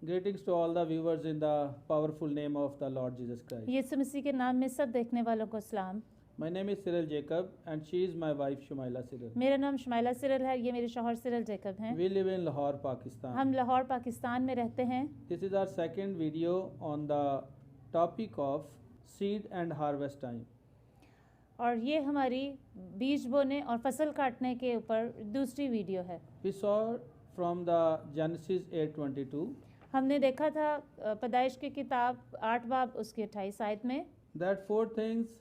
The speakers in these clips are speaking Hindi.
Greetings to all the viewers in the powerful name of the Lord Jesus Christ. यीशु मसीह के नाम में सब देखने वालों को सलाम। My name is Cyril Jacob and she is my wife Shumaila Cyril. मेरा नाम शुमाइला सिरल है, ये मेरे शौहर सिरल जैकब हैं। We live in Lahore, Pakistan. हम लाहौर पाकिस्तान में रहते हैं। This is our second video on the topic of seed and harvest time. और ये हमारी बीज बोने और फसल काटने के ऊपर दूसरी वीडियो है। We saw from the Genesis 8:22 हमने देखा था पैदाइश की किताब 8 बाब उसके 28 आयत में that four things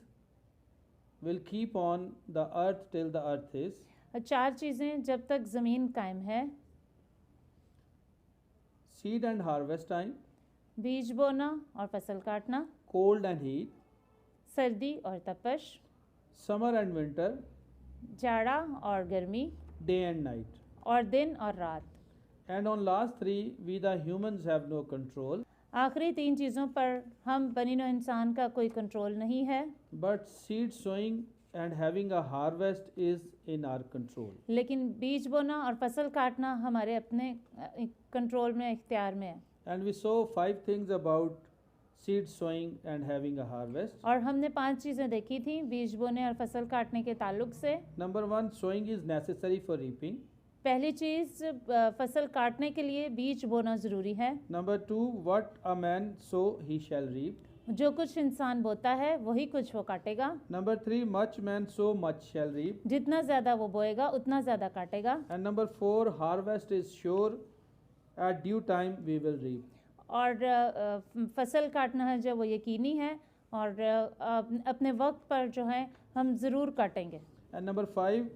will keep on the earth till the earth is: 4 चीज़ें जब तक ज़मीन कायम है। seed and harvest time, बीज बोना और फसल काटना, cold and heat, सर्दी और तपश, summer and winter, जाड़ा और गर्मी, day and night. और दिन और रात। And on last three, we the humans have no control, आखिरी 3 चीज़ों पर हम बनी नौ इंसान का कोई कंट्रोल नहीं है, but seed sowing and having a harvest is in our control. लेकिन बीज बोना और फसल काटना हमारे अपने कंट्रोल में, इख्तियार में है। And we saw 5 things about seed sowing and having a harvest. और हमने 5 चीज़ें देखी थी बीज बोने और फसल काटने के ताल्लुक से। Number 1, sowing is necessary for reaping. पहली चीज़ फसल काटने के लिए बीज बोना ज़रूरी है। Number 2, what a man sow he shall reap. जो कुछ इंसान बोता है वही कुछ वो काटेगा। Number 3, much man sow much shall reap. जितना ज़्यादा वो बोएगा उतना ज़्यादा काटेगा। And number 4, harvest is sure, at due time we will reap. और फसल काटना है जो वो यकीनी है और अपने वक्त पर जो है हम ज़रूर काटेंगे। And number 5,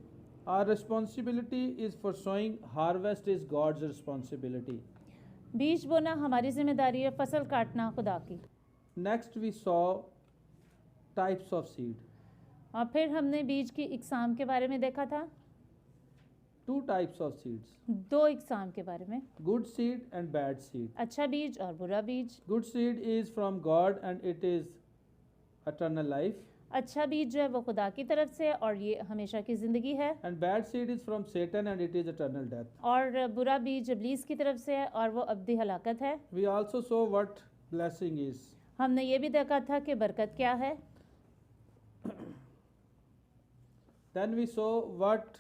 our responsibility is for sowing, harvest is God's responsibility. बीज बोना हमारी जिम्मेदारी है, फसल काटना खुदा की। Next we saw types of seed. और फिर हमने बीज की इकसाम के बारे में देखा था। 2 types of seeds: 2 इकसाम के बारे में, good seed and bad seed. अच्छा बीज और बुरा बीज। Good seed is from God and it is eternal life, अच्छा बीज जो है वो खुदा की तरफ से है और ये हमेशा की ज़िंदगी है। and bad seed is from Satan and it is eternal death. और बुरा बीज इब्लीस की तरफ से है और वो अब्दी हलाकत है। We also saw what blessing is. हमने ये भी देखा था कि बरकत क्या है। Then we saw what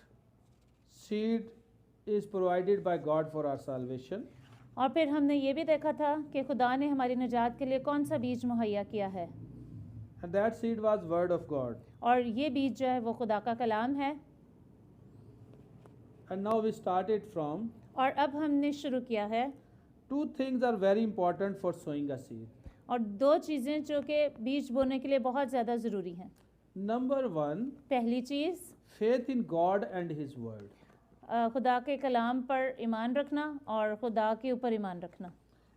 seed is provided by God for our salvation. और फिर हमने ये भी देखा था कि खुदा ने हमारी निजात के लिए कौन सा बीज मुहैया किया है। And that seed was word of God. और ये बीज जो है वो खुदा का कलाम है। And now we started from और अब हमने शुरू किया है 2 things are very important for sowing a seed. और 2 चीज़ें जो कि बीज बोने के लिए बहुत ज़्यादा ज़रूरी हैं। Number 1, पहली चीज़ faith in God and His word. खुदा के कलाम पर ईमान रखना और खुदा के ऊपर ईमान रखना।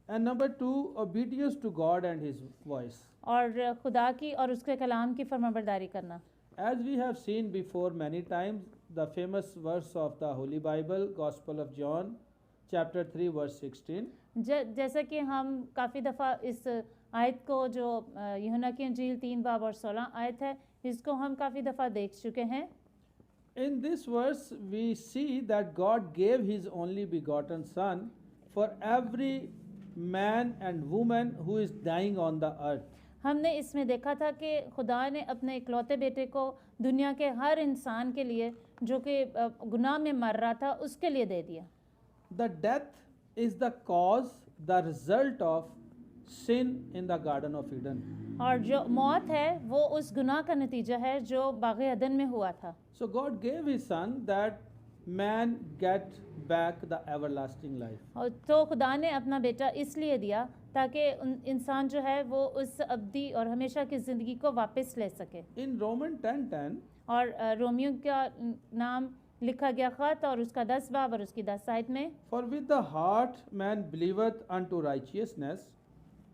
And number 2, obedience to God and His voice. और खुदा की और उसके कलाम की फरमाबरदारी करना। As we have seen before many times, the famous verse of the Holy Bible, Gospel of John, chapter 3, verse 16. जैसा कि हम काफ़ी दफ़ा इस आयत को जो यूहन्ना की इंजील 3 बाब और 16 आयत है, इसको हम काफ़ी दफ़ा देख चुके हैं। In this verse, we see that God gave His only begotten Son for every man and woman who is dying on the earth. हमने इसमें देखा था कि खुदा ने अपने इकलौते बेटे को दुनिया के हर इंसान के लिए जो कि गुनाह में मर रहा था उसके लिए दे दिया। The death is the cause, the result of sin in the Garden of Eden. और जो मौत है वो उस गुनाह का नतीजा है जो बाग़ अदन में हुआ था। So God gave His Son that man get back the everlasting life. और तो खुदा ने अपना बेटा इसलिए दिया ताकि इंसान जो है वो उस अब्दी और हमेशा की ज़िंदगी को वापस ले सके। In Roman 10:10, और रोमियो का नाम लिखा गया ख़त और उसका 10 बाब और उसकी 10 आयत में, for with the heart man believeth unto righteousness,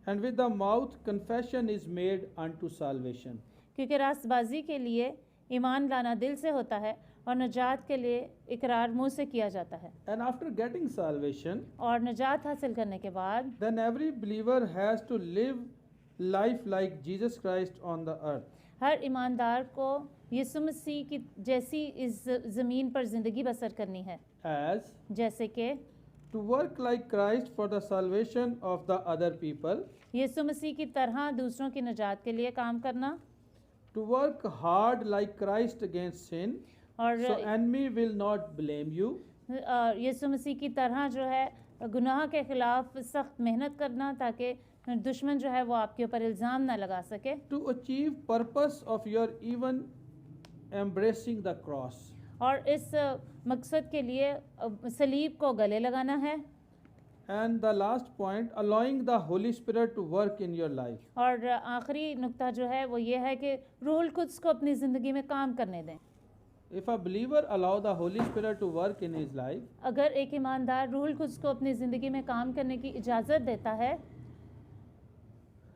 and with the mouth confession is made unto salvation. क्योंकि रास्तबाजी के लिए ईमान लाना दिल से होता है और नजात के लिए इकरार मुंह से किया जाता है। And after getting salvation, और नजात हासिल करने के बाद then every believer has to live life like Jesus Christ on the earth. हर ईमानदार को यीशु मसीह की जैसी इस ज़मीन पर ज़िंदगी बसर करनी है, As जैसे कि to work like Christ for the salvation of the other people, यीशु मसीह की तरह दूसरों की निजात के लिए काम करना, to work hard like Christ against sin, और so enemy will not blame you, यीशु मसीह की तरह जो है गुनाह के खिलाफ सख्त मेहनत करना ताकि दुश्मन जो है वो आपके ऊपर इल्ज़ाम ना लगा सके, to achieve purpose of your even embracing the cross. और इस मकसद के लिए सलीब को गले लगाना है, And the last point, allowing the Holy Spirit to work in your life. और आखिरी नुक्ता जो है वो ये है कि रूहुल कुद्स को अपनी ज़िंदगी में काम करने दें। If a believer allow the Holy Spirit to work in his life, अगर एक ईमानदार रूहुल कुद्स को अपनी ज़िंदगी में काम करने की इजाज़त देता है,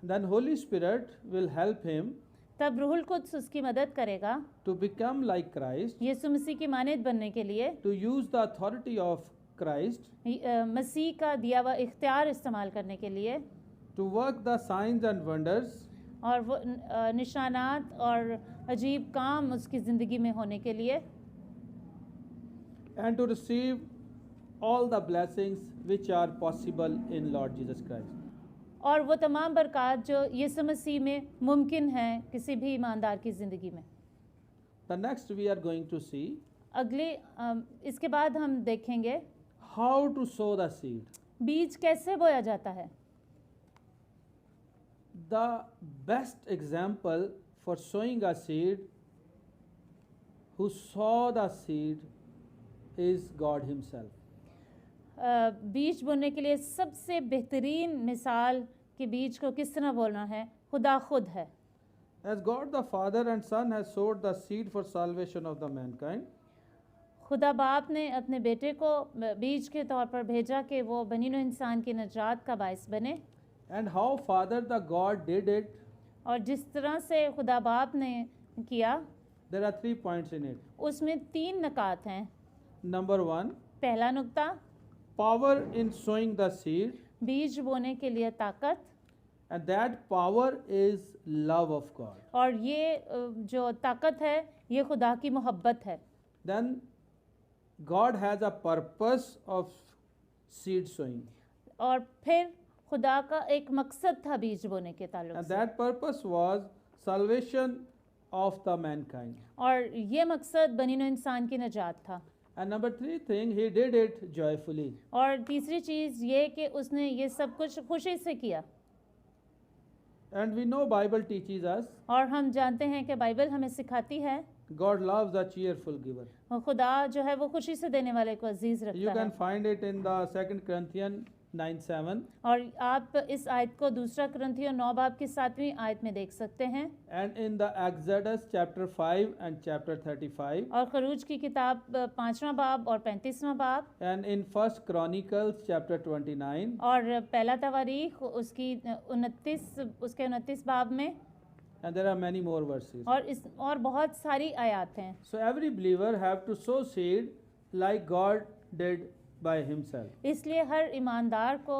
then Holy Spirit will help him तब रूहुल कुद्स उसकी मदद करेगा to become like Christ, यीशु मसीह की मानद बनने के लिए, to use the authority of Christ, मसीह का दिया हुआ इख्तियार इस्तेमाल करने के लिए, to work the signs and wonders, और वो निशानात और अजीब काम उसकी ज़िंदगी में होने के लिए, and to receive all the blessings which are possible in Lord Jesus Christ. और वो तमाम बरक़ात जो यीशु मसीह में मुमकिन हैं किसी भी ईमानदार की ज़िंदगी में। The next we are going to see अगले इसके बाद हम देखेंगे how to sow the seed. बीज कैसे बोया जाता है। The best example for sowing a seed, who saw the seed, is God Himself. बीज बोने के लिए सबसे बेहतरीन मिसाल कि बीज को किस तरह बोलना है खुदा खुद है। As God the Father and Son has sowed the seed for salvation of the mankind, खुदा बाप ने अपने बेटे को बीज के तौर पर भेजा कि वो बनीनो इंसान की निजात का बायस बने, and how Father the God did it, और जिस तरह से खुदा बाप ने किया there are 3 points in it. उसमें 3 नकात हैं। Number 1, पहला नुक्ता, power in sowing the seed, बीज बोने के लिए ताकत, and that power is love of God. और ये जो ताकत है ये खुदा की मोहब्बत है। Then God has a purpose of seed sowing, और फिर खुदा का एक मकसद था बीज बोने के ताल्लुक and से, that purpose was salvation of the mankind. और ये मकसद बनीनो इंसान की निजात था। And number 3 thing, He did it joyfully. और तीसरी चीज़ ये कि उसने ये सब कुछ खुशी से किया, And we know Bible teaches us और हम जानते हैं कि बाइबल हमें सिखाती है God loves a cheerful giver. और खुदा जो है वो खुशी से देने वाले को अजीज You रखता can है। find it in the 2 Corinthians 9:7, और आप इस आयत को दूसरा कुरिन्थियों 9 बाब की 7वीं आयत में देख सकते हैं, and in the Exodus chapter 5 and chapter 35, और खरूज की किताब 5वां बाब और 35वां बाब, and in 1 Chronicles chapter 29, और पहला तवारीख उसकी 29 बाब में, and there are many more verses. और बहुत सारी आयत हैं। So every believer have to sow seed like God did by himself. इसलिए हर ईमानदार को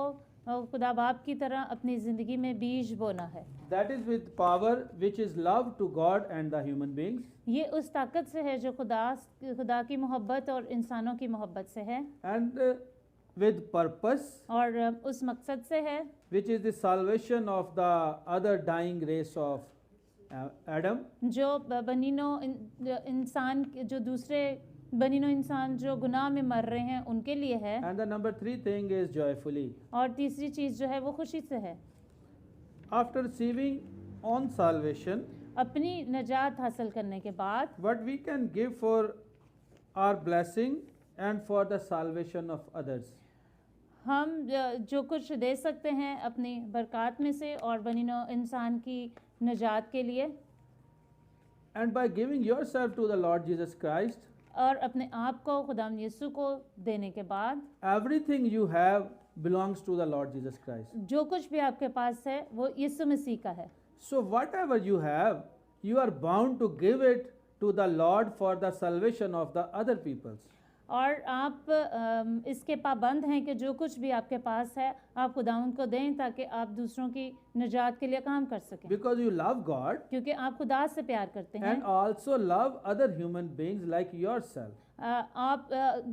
खुदा बाप की तरह अपनी ज़िंदगी में बीज बोना है। That is with power which is love to God and the human beings, ये उस ताकत से है जो खुदा की मोहब्बत और इंसानों की मोहब्बत से है, and with purpose और उस मकसद से है which is the salvation of the other dying race of Adam, जो दूसरे बनीनो इंसान जो गुनाह में मर रहे हैं उनके लिए है, and the number 3 thing is joyfully. और तीसरी चीज़ जो है वो खुशी से है। After receiving on salvation, अपनी नजात हासिल करने के बाद what we can give for our blessing and for the salvation of others. हम जो कुछ दे सकते हैं अपनी बरक़ात में से और बनीनो इंसान की नजात के लिए, And by giving yourself to the Lord Jesus Christ, और अपने आप को खुदाम यीशु को देने के बाद everything you have belongs to the Lord Jesus Christ. जो कुछ भी आपके पास है वो यीशु मसीह का है। So whatever you have, you are bound to give it to the Lord for the salvation of the other peoples. और आप इसके पाबंद हैं कि जो कुछ भी आपके पास है आप खुदावंद को दें ताकि आप दूसरों की निजात के लिए काम कर सकें, Because you love God क्योंकि आप खुदा से प्यार करते हैं and also love other human beings like yourself. आप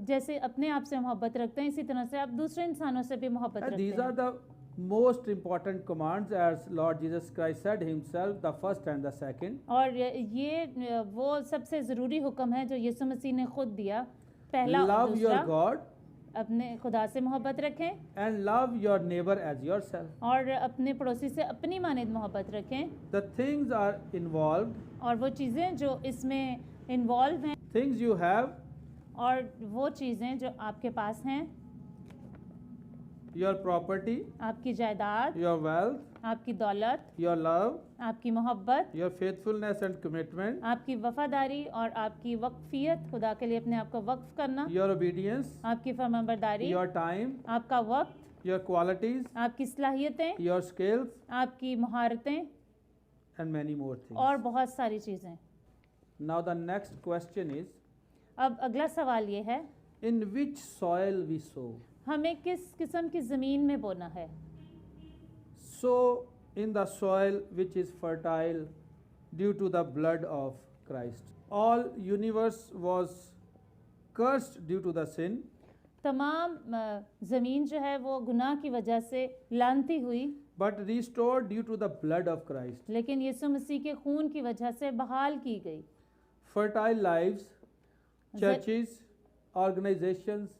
जैसे अपने आप से मोहब्बत रखते हैं, इसी तरह से आप दूसरे इंसानों से भी मोहब्बत And रखते these are हैं। the most important commands, as Lord Jesus Christ said himself, the first and the second. और ये वो सबसे ज़रूरी हुक्म है जो यीशु मसीह ने खुद दिया, पहला और Love your दूसरा। God अपने खुदा से मोहब्बत रखें and love your neighbor as yourself. और अपने पड़ोसी से अपनी मानद मोहब्बत रखें। The things are involved, और वो चीज़ें जो इसमें इन्वॉल्व हैं things you have, और वो चीज़ें जो आपके पास हैं, your property, आपकी जायदाद, your wealth, आपकी दौलत, your love, आपकी मोहब्बत, your faithfulness and commitment, आपकी वफादारी और आपकी वक्फियत, खुदा के लिए अपने आप को वक्फ करना, your obedience, आपकी फरमाबरदारी, your time, आपका वक्त, your qualities, आपकी सलाहियतें, your skills, आपकी महारतें and many more things. और बहुत सारी चीज़ें। Now the next question is, अब अगला सवाल ये है, in which soil we sow? हमें किस किस्म की ज़मीन में बोना है? Sow in the soil which is fertile due to the blood of Christ. All universe was cursed due to the sin, तमाम ज़मीन जो है वो गुनाह की वजह से लानती हुई, but restored due to the blood of Christ. लेकिन यीशु मसीह के खून की वजह से बहाल की गई। Fertile lives, churches, organizations,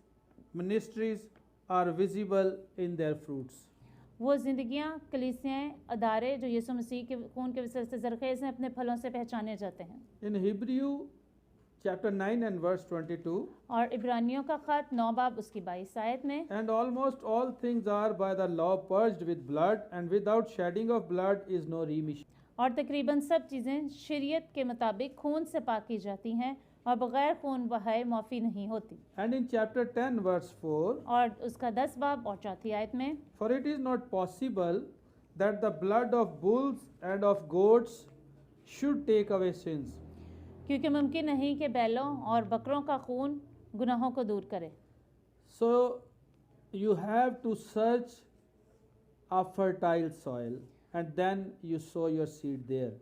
ministries are visible in their fruits. वो ज़िंदगियाँ, कलीसियाँ, अदारे जो यीशु मसीह के खून के वजह से ज़रख़ेज़ हैं, अपने फलों से पहचाने जाते हैं। In Hebrew chapter 9 and verse 22, और इब्रानियों का ख़त 9 बाब उसकी 22 आयत में, and almost all things are by the law purged with blood, and without shedding of blood is no remission. और तकरीबन सब चीज़ें शरीयत के मुताबिक खून से पाक की जाती हैं और बग़ैर खून बहाए माफ़ी नहीं होती। And in chapter 10 verse 4, और उसका 10 बाब और 4 आयत में, for it is not possible that the blood of bulls and of goats should take away sins. क्योंकि मुमकिन नहीं कि बैलों और बकरों का खून गुनाहों को दूर करे। So you have to search a fertile soil and then you sow your seed there.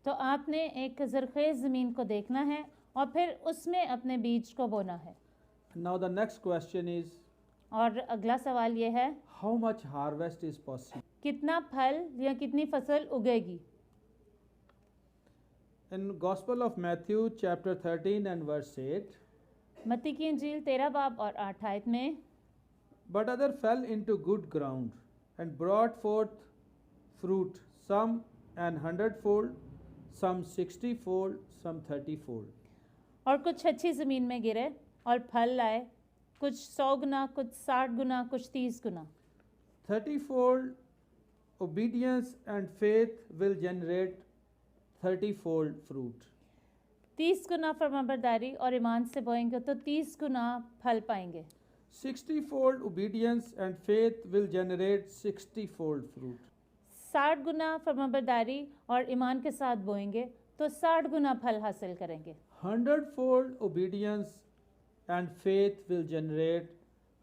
तो आपने एक ज़रख़ेज़ ज़मीन को देखना है और फिर उसमें अपने बीज को बोना है। Now the next question is, और अगला सवाल ये है, how much harvest is possible? कितना फल या कितनी फसल उगेगी? In Gospel of Matthew chapter 13 and verse 8, मत्ती की इंजील 13 बाब और 8 आयत में, but other fell into good ground and brought forth fruit, some an 100-fold, some 60-fold, some 30-fold. और कुछ अच्छी ज़मीन में गिरे और फल लाए, कुछ 100 गुना, कुछ 60 गुना, कुछ 30 गुना। 30-fold obedience and faith will generate 30-fold fruit. 30 गुना फरमाबरदारी और ईमान से बोएंगे तो 30 गुना फल पाएंगे। 60-fold obedience and faith will generate 60-fold fruit. 60 गुना फरमाबरदारी और ईमान के साथ बोएंगे तो 60 गुना फल हासिल करेंगे। 100-fold obedience and faith will generate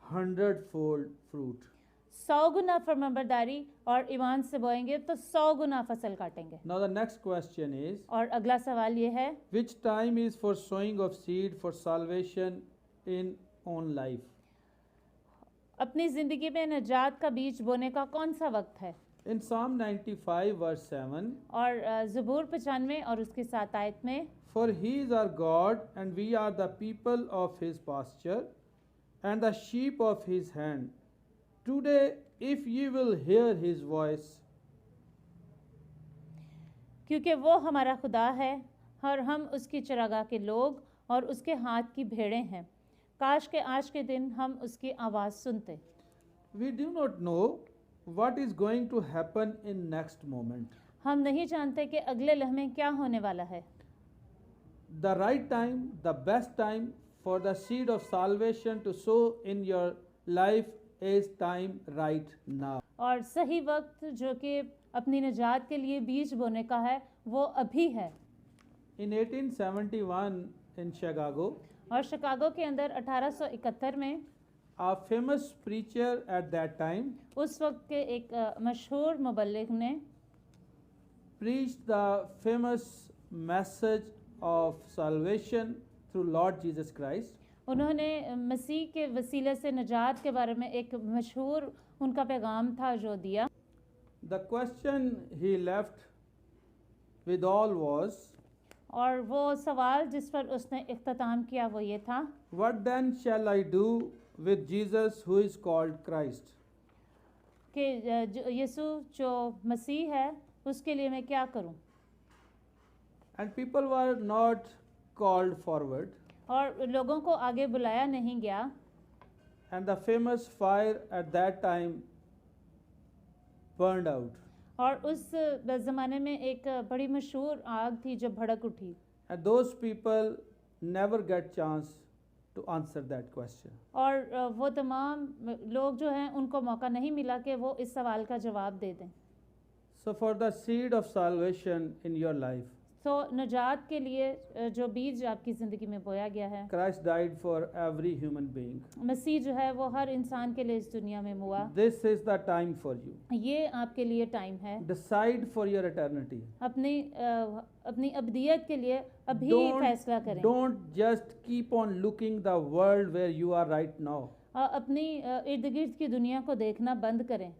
100-fold fruit. 100 गुना फरमाबरदारी और ईमान से बोएंगे तो 100 गुना फसल काटेंगे। Now the next question is, और अगला सवाल ये है, which time is for sowing of seed for salvation in own life? अपनी ज़िंदगी में निजात का बीज बोने का कौन सा वक्त है? In Psalm 95 verse 7, और ज़बूर 95 और उसकी 7 आयत में, for he is our God and we are the people of his pasture and the sheep of his hand. Today if ye will hear his voice, क्योंकि वो हमारा खुदा है और हम उसकी चरागाह के लोग और उसके हाथ की भेड़ें हैं। काश के आज के दिन हम उसकी आवाज़ सुनते। we do not know what is going to happen in next moment. हम नहीं जानते कि अगले लम्हे क्या होने वाला है। The right time, the best time for the seed of salvation to sow in your life is time right now. और सही वक्त जो कि अपनी निजात के लिए बीज बोने का है वो अभी है। In 1871 in Chicago, और शिकागो के अंदर 1871 में a famous preacher at that time उस वक्त के एक मशहूर मुबल्लिग ने preached the famous message of salvation through Lord Jesus Christ. उन्होंने मसीह के वसीले से निजात के बारे में एक मशहूर उनका पैगाम था जो दिया। The question he left with all was, और वो सवाल जिस पर उसने इख्तिताम किया वो ये था, What then shall I do with Jesus who is called Christ? कि यीशु जो मसीह है उसके लिए मैं क्या करूं। And people were not called forward. और लोगों को आगे बुलाया नहीं गया। And the famous fire at that time burned out. और उस ज़माने में एक बड़ी मशहूर आग थी जो भड़क उठी। And those people never get chance to answer that question. और वो तमाम लोग जो हैं उनको मौका नहीं मिला कि वो इस सवाल का जवाब दे दें। So for the seed of salvation in your life, तो निजात के लिए जो बीज आपकी ज़िंदगी में बोया गया है, Christ died for every human being. मसीह जो है वो हर इंसान के लिए इस दुनिया में हुआ। This is the time for you. ये आपके लिए टाइम है। Decide for your eternity. अपनी अब्दियत के लिए अभी फैसला करें। Don't just keep on looking the world where you are right now. अपनी इर्द गिर्द की दुनिया को देखना बंद करें।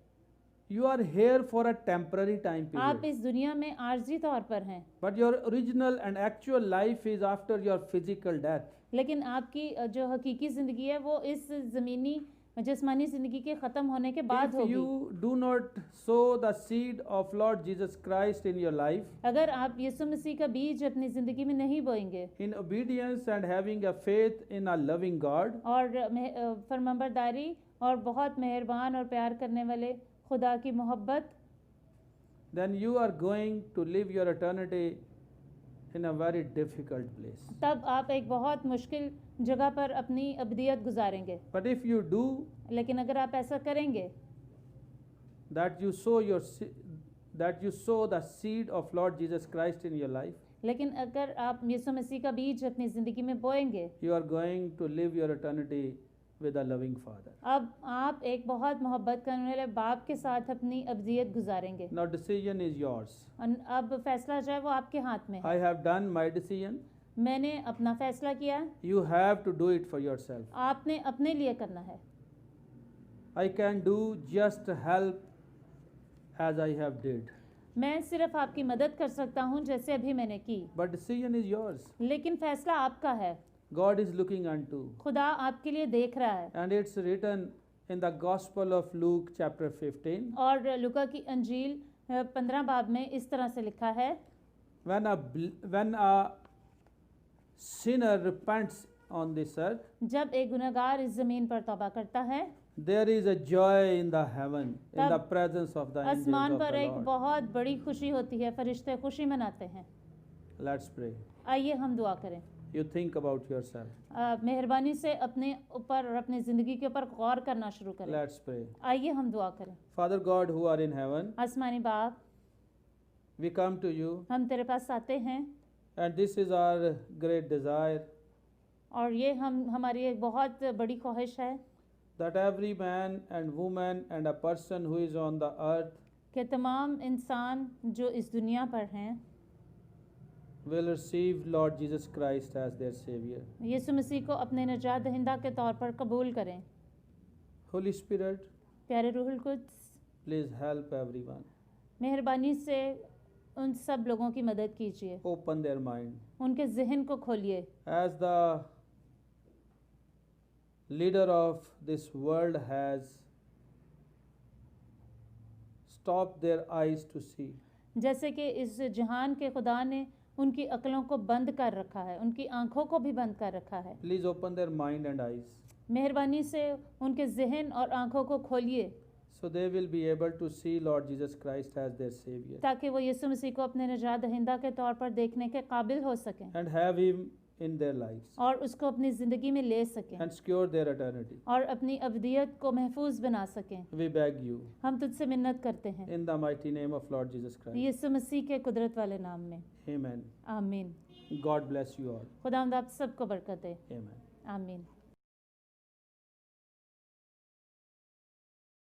You are here for a temporary time आप period. इस दुनिया में आर्जी तौर पर हैं, But your original and actual life is after your physical death. लेकिन आपकी जो हकीकी ज़िंदगी है वो इस ज़मीनी जिस्मानी ज़िंदगी के ख़त्म होने के बाद If होगी। you do not sow the seed of Lord Jesus Christ in your life, अगर आप यीशु मसीह का बीज अपनी ज़िंदगी में नहीं बोएंगे in obedience and having a faith in a loving God, और फरमाबरदारी और बहुत मेहरबान और प्यार करने वाले खुदा की मोहब्बत, then you are going to live your eternity in a very difficult place. तब आप एक बहुत मुश्किल जगह पर अपनी अब्दियत गुजारेंगे। But if you do लेकिन अगर आप ऐसा करेंगे that, you sow the seed of Lord Jesus Christ in your life, लेकिन अगर आप यीशु मसीह का बीज अपनी ज़िंदगी में बोएंगे, you are going to live your eternity with a loving Father. अब आप एक बहुत मोहब्बत करने वाले बाप के साथ अपनी अब्दियत गुजारेंगे। Now decision is yours. अब फैसला जो है वो आपके हाथ में है। I have done my decision. मैंने अपना फैसला किया, You have to do it for yourself. आपने अपने लिए करना है। I can do just help as I have did. मैं सिर्फ आपकी मदद कर सकता हूँ जैसे अभी मैंने की, But decision is yours. लेकिन फैसला आपका है। God is looking unto. खुदा आपके लिए देख रहा है। And it's written in the Gospel of Luke chapter 15. और लूका की अंजील 15 बाब में इस तरह से लिखा है, When a sinner repents on this earth, जब एक गुनहगार इस ज़मीन पर तौबा करता है, there is a joy in the heaven, in the presence of the angels आसमान of पर the एक Lord. बहुत बड़ी खुशी होती है, फरिश्ते खुशी मनाते हैं। Let's pray. आइए हम दुआ करें। You think about yourself. मेहरबानी से अपने ऊपर और अपनी ज़िंदगी के ऊपर गौर करना शुरू करें। Let's pray. आइए हम दुआ करें। Father God who are in heaven, आसमानी बाप, we come to you, हम तेरे पास आते हैं and this is our great desire और ये हमारी एक बहुत बड़ी ख्वाहिश है that every man and woman and a person who is on the earth कि तमाम इंसान जो इस दुनिया पर हैं will receive Lord Jesus Christ as their Savior. यीशु मसीह को अपने निजात दहिंदा के तौर पर कबूल करें। Holy Spirit, प्यारे रूहुल कुद्स, please help everyone. मेहरबानी से उन सब लोगों की मदद कीजिए, Open their mind. उनके जहन को खोलिए। As the leader of this world has stopped their eyes to see, जैसे कि इस जहान के खुदा ने उनकी अक्लों को बंद कर रखा है, उनकी आंखों को भी बंद कर रखा है। please open their mind and eyes मेहरबानी से उनके जहन और आंखों को खोलिए so they will be able to see Lord Jesus Christ as their Savior ताकि वो यीशु मसीह को अपने निजात दहिंदा के तौर पर देखने के काबिल हो सकें and have Him in their lives और उसको अपनी ज़िंदगी में ले सकें and secure their eternity. और अपनी अब्दियत को महफूज बना सकें। We beg you हम तुझसे मिन्नत करते हैं in the mighty name of Lord Jesus Christ. यीशु मसीह के कुदरत वाले नाम में, Amen. आमीन। God bless you all. खुदावंद आप सबको बरकत दे, Amen. आमीन।